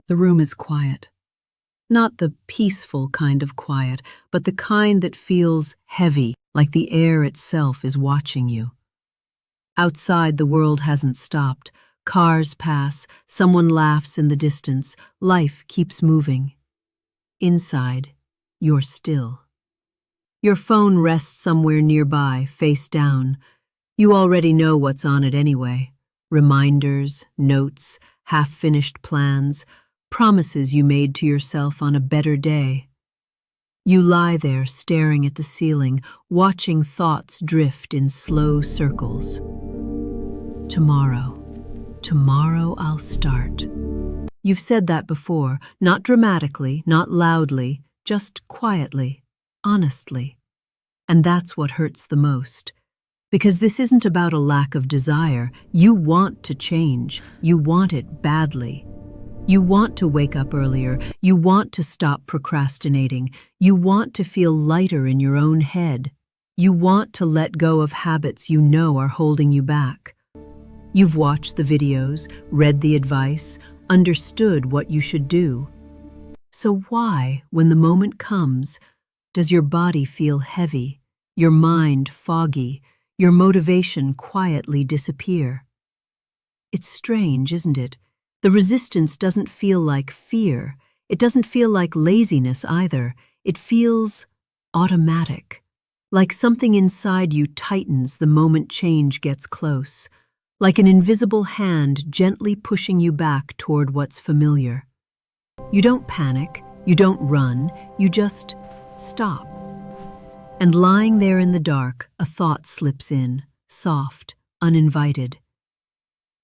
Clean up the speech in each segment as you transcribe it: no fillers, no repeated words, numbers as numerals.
The room is quiet. Not the peaceful kind of quiet, but the kind that feels heavy, like the air itself is watching you. Outside, the world hasn't stopped. Cars pass, someone laughs in the distance, life keeps moving. Inside, you're still. Your phone rests somewhere nearby, face down. You already know what's on it anyway. Reminders, notes, half-finished plans, promises you made to yourself on a better day. You lie there staring at the ceiling, watching thoughts drift in slow circles. Tomorrow I'll start. You've said that before, not dramatically, not loudly, just quietly, honestly. And that's what hurts the most. Because this isn't about a lack of desire. You want to change. You want it badly. You want to wake up earlier. You want to stop procrastinating. You want to feel lighter in your own head. You want to let go of habits you know are holding you back. You've watched the videos, read the advice, understood what you should do. So why, when the moment comes, does your body feel heavy, your mind foggy, your motivation quietly disappear? It's strange, isn't it? The resistance doesn't feel like fear. It doesn't feel like laziness either. It feels automatic, like something inside you tightens the moment change gets close, like an invisible hand gently pushing you back toward what's familiar. You don't panic, you don't run, you just stop. And lying there in the dark, a thought slips in, soft, uninvited.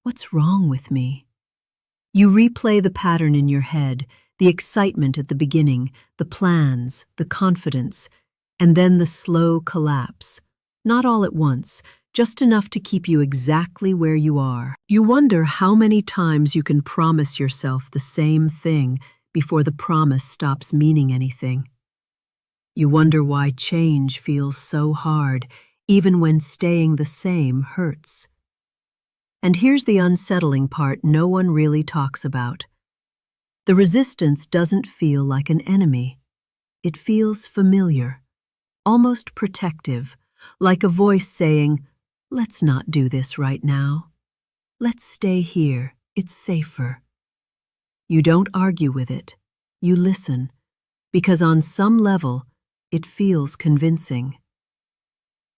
What's wrong with me? You replay the pattern in your head, the excitement at the beginning, the plans, the confidence, and then the slow collapse. Not all at once, just enough to keep you exactly where you are. You wonder how many times you can promise yourself the same thing before the promise stops meaning anything. You wonder why change feels so hard, even when staying the same hurts. And here's the unsettling part no one really talks about. The resistance doesn't feel like an enemy. It feels familiar, almost protective, like a voice saying, "Let's not do this right now. Let's stay here, it's safer." You don't argue with it. You listen, because on some level, it feels convincing.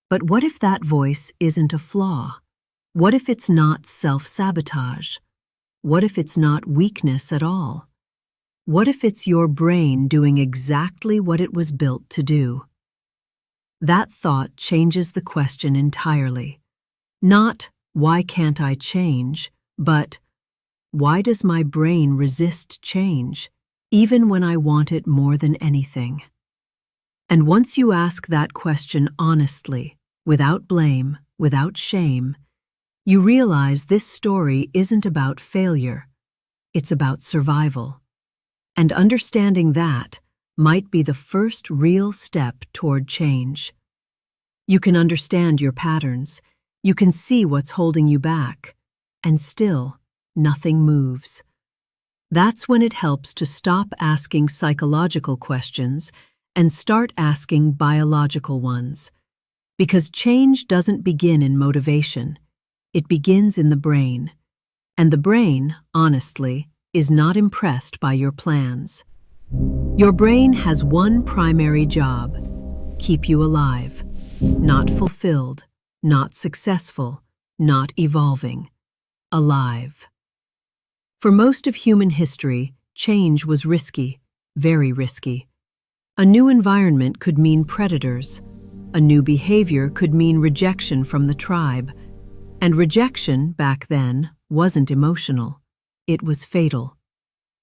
But what if that voice isn't a flaw? What if it's not self-sabotage? What if it's not weakness at all? What if it's your brain doing exactly what it was built to do? That thought changes the question entirely. Not, why can't I change, but, why does my brain resist change, even when I want it more than anything? And once you ask that question honestly, without blame, without shame, you realize this story isn't about failure, it's about survival. And understanding that might be the first real step toward change. You can understand your patterns, you can see what's holding you back, and still, nothing moves. That's when it helps to stop asking psychological questions and start asking biological ones. Because change doesn't begin in motivation. It begins in the brain. And the brain, honestly, is not impressed by your plans. Your brain has one primary job: keep you alive, not fulfilled, not successful, not evolving. Alive. For most of human history, change was risky, very risky. A new environment could mean predators. A new behavior could mean rejection from the tribe. And rejection, back then, wasn't emotional. It was fatal.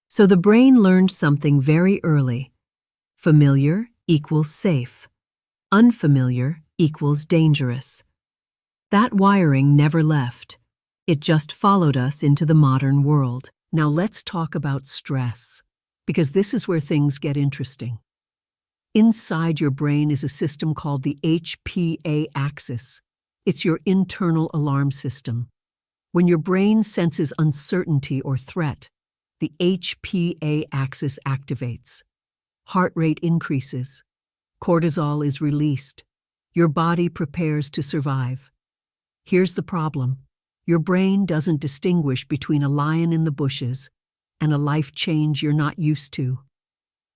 So the brain learned something very early. Familiar equals safe. Unfamiliar equals dangerous. That wiring never left. It just followed us into the modern world. Now let's talk about stress, because this is where things get interesting. Inside your brain is a system called the HPA axis. It's your internal alarm system. When your brain senses uncertainty or threat, the HPA axis activates. Heart rate increases. Cortisol is released. Your body prepares to survive. Here's the problem. Your brain doesn't distinguish between a lion in the bushes and a life change you're not used to.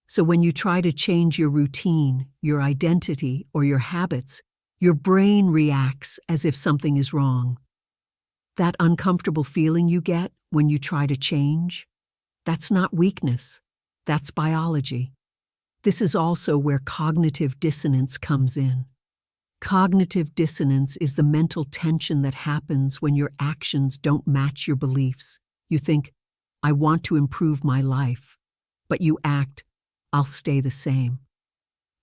So when you try to change your routine, your identity, or your habits, your brain reacts as if something is wrong. That uncomfortable feeling you get when you try to change, that's not weakness, that's biology. This is also where cognitive dissonance comes in. Cognitive dissonance is the mental tension that happens when your actions don't match your beliefs. You think, I want to improve my life, but you act, I'll stay the same.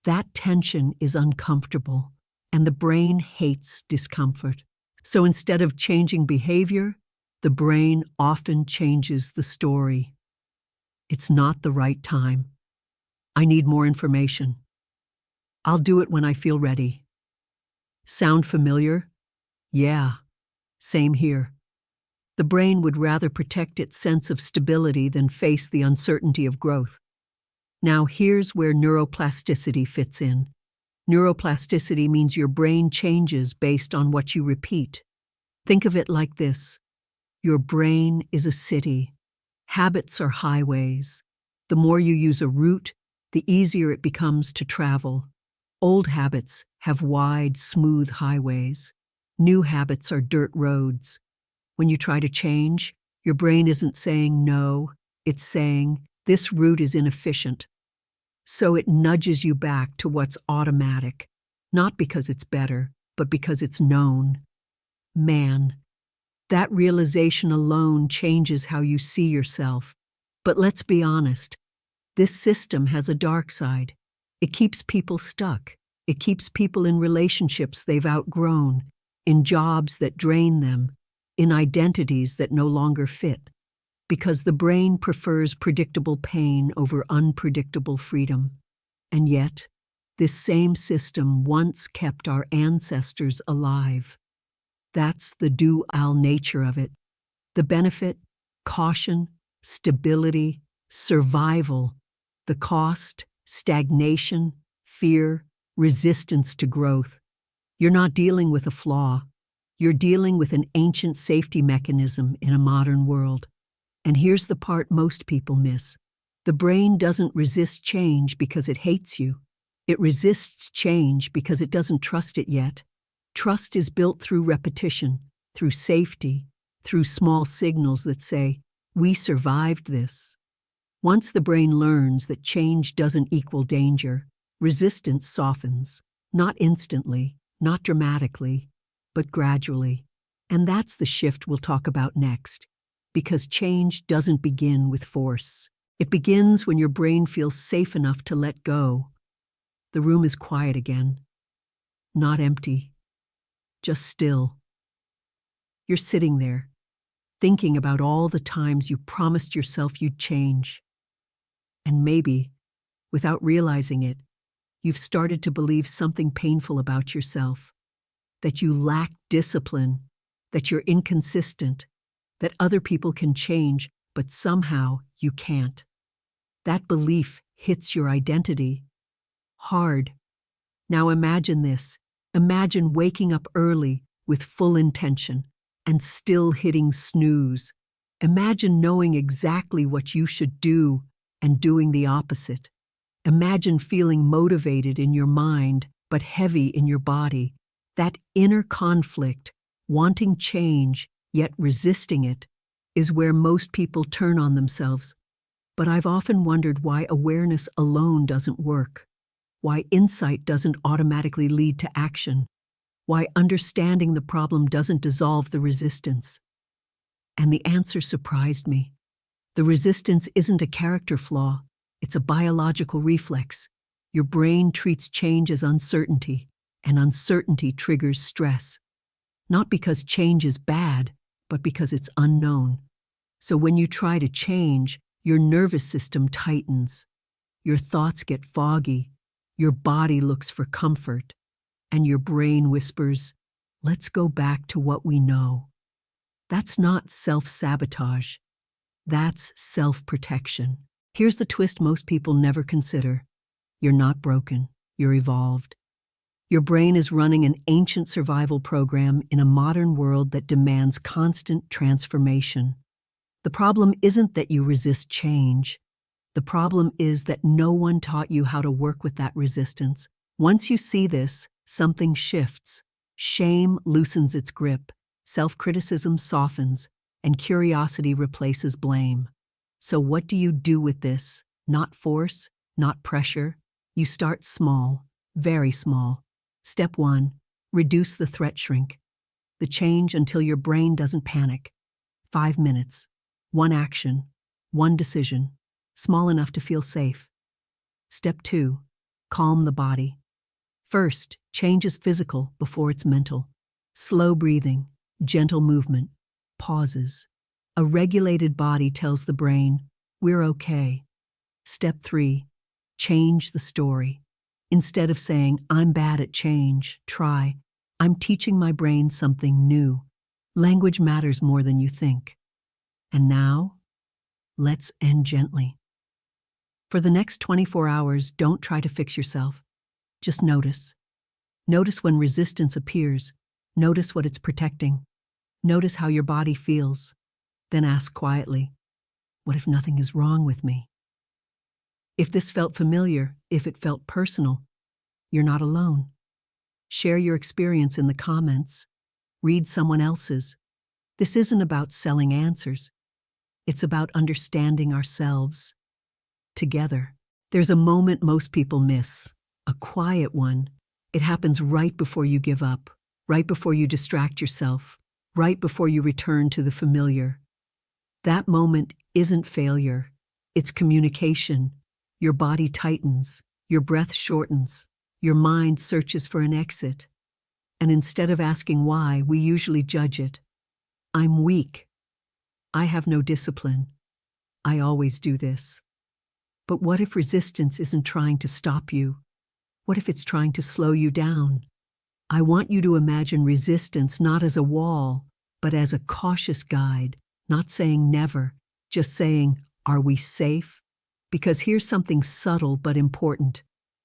That tension is uncomfortable, and the brain hates discomfort. So instead of changing behavior, the brain often changes the story. It's not the right time. I need more information. I'll do it when I feel ready. Sound familiar? Yeah, same here. The brain would rather protect its sense of stability than face the uncertainty of growth. Now here's where neuroplasticity fits in. Neuroplasticity means your brain changes based on what you repeat. Think of it like this. Your brain is a city. Habits are highways. The more you use a route, the easier it becomes to travel. Old habits have wide, smooth highways. New habits are dirt roads. When you try to change, your brain isn't saying no, it's saying, this route is inefficient. So it nudges you back to what's automatic, not because it's better, but because it's known. Man, that realization alone changes how you see yourself. But let's be honest, this system has a dark side. It keeps people stuck. It keeps people in relationships they've outgrown, in jobs that drain them, in identities that no longer fit. Because the brain prefers predictable pain over unpredictable freedom. And yet, this same system once kept our ancestors alive. That's the dual nature of it. The benefit, caution, stability, survival. The cost, stagnation, fear, resistance to growth. You're not dealing with a flaw. You're dealing with an ancient safety mechanism in a modern world. And here's the part most people miss. The brain doesn't resist change because it hates you. It resists change because it doesn't trust it yet. Trust is built through repetition, through safety, through small signals that say, we survived this. Once the brain learns that change doesn't equal danger, resistance softens, not instantly, not dramatically, but gradually. And that's the shift we'll talk about next. Because change doesn't begin with force. It begins when your brain feels safe enough to let go. The room is quiet again. Not empty. Just still. You're sitting there, thinking about all the times you promised yourself you'd change. And maybe, without realizing it, you've started to believe something painful about yourself. That you lack discipline, that you're inconsistent, that other people can change, but somehow you can't. That belief hits your identity hard. Now imagine this. Imagine waking up early with full intention and still hitting snooze. Imagine knowing exactly what you should do and doing the opposite. Imagine feeling motivated in your mind but heavy in your body. That inner conflict, wanting change, yet resisting it, is where most people turn on themselves. But I've often wondered why awareness alone doesn't work, why insight doesn't automatically lead to action, why understanding the problem doesn't dissolve the resistance. And the answer surprised me. The resistance isn't a character flaw, it's a biological reflex. Your brain treats change as uncertainty, and uncertainty triggers stress. Not because change is bad, but because it's unknown. So when you try to change, your nervous system tightens. Your thoughts get foggy. Your body looks for comfort. And your brain whispers, let's go back to what we know. That's not self-sabotage. That's self-protection. Here's the twist most people never consider. You're not broken. You're evolved. Your brain is running an ancient survival program in a modern world that demands constant transformation. The problem isn't that you resist change. The problem is that no one taught you how to work with that resistance. Once you see this, something shifts. Shame loosens its grip, self-criticism softens, and curiosity replaces blame. So what do you do with this? Not force, not pressure. You start small, very small. Step 1, reduce the threat shrink. The change until your brain doesn't panic. 5 minutes, one action, one decision, small enough to feel safe. Step 2, calm the body. First, change is physical before it's mental. Slow breathing, gentle movement, pauses. A regulated body tells the brain, we're okay. Step 3, change the story. Instead of saying, I'm bad at change, try, I'm teaching my brain something new. Language matters more than you think. And now, let's end gently. For the next 24 hours, don't try to fix yourself. Just notice. Notice when resistance appears. Notice what it's protecting. Notice how your body feels. Then ask quietly, what if nothing is wrong with me? If this felt familiar, if it felt personal, you're not alone. Share your experience in the comments. Read someone else's. This isn't about selling answers. It's about understanding ourselves. Together. There's a moment most people miss. A quiet one. It happens right before you give up, right before you distract yourself, right before you return to the familiar. That moment isn't failure. It's communication. Your body tightens, your breath shortens, your mind searches for an exit. And instead of asking why, we usually judge it. I'm weak. I have no discipline. I always do this. But what if resistance isn't trying to stop you? What if it's trying to slow you down? I want you to imagine resistance not as a wall, but as a cautious guide, not saying never, just saying, are we safe? Because here's something subtle but important.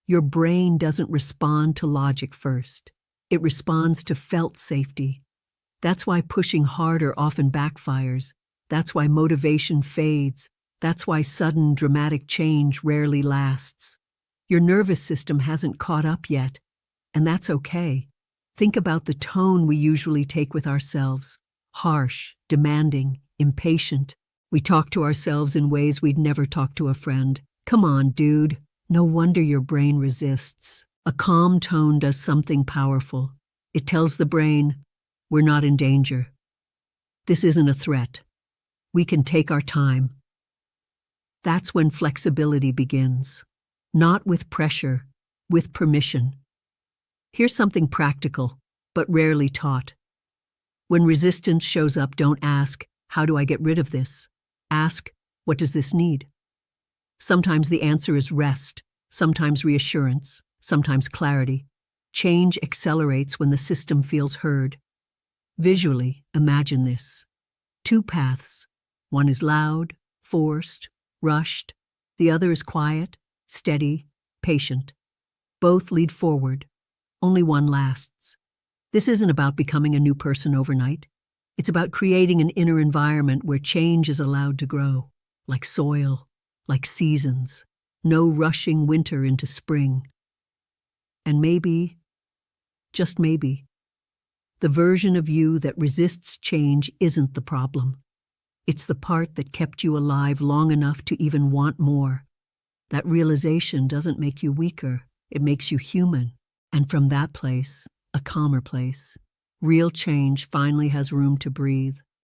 Your brain doesn't respond to logic first. It responds to felt safety. That's why pushing harder often backfires. That's why motivation fades. That's why sudden, dramatic change rarely lasts. Your nervous system hasn't caught up yet, and that's okay. Think about the tone we usually take with ourselves. Harsh, demanding, impatient. We talk to ourselves in ways we'd never talk to a friend. Come on, dude. No wonder your brain resists. A calm tone does something powerful. It tells the brain, we're not in danger. This isn't a threat. We can take our time. That's when flexibility begins. Not with pressure, with permission. Here's something practical, but rarely taught. When resistance shows up, don't ask, how do I get rid of this? Ask, what does this need? Sometimes the answer is rest, sometimes reassurance, sometimes clarity. Change accelerates when the system feels heard. Visually, imagine this. 2 paths. One is loud, forced, rushed. The other is quiet, steady, patient. Both lead forward. Only one lasts. This isn't about becoming a new person overnight. It's about creating an inner environment where change is allowed to grow, like soil, like seasons. No rushing winter into spring. And maybe, just maybe, the version of you that resists change isn't the problem. It's the part that kept you alive long enough to even want more. That realization doesn't make you weaker, it makes you human. And from that place, a calmer place, real change finally has room to breathe.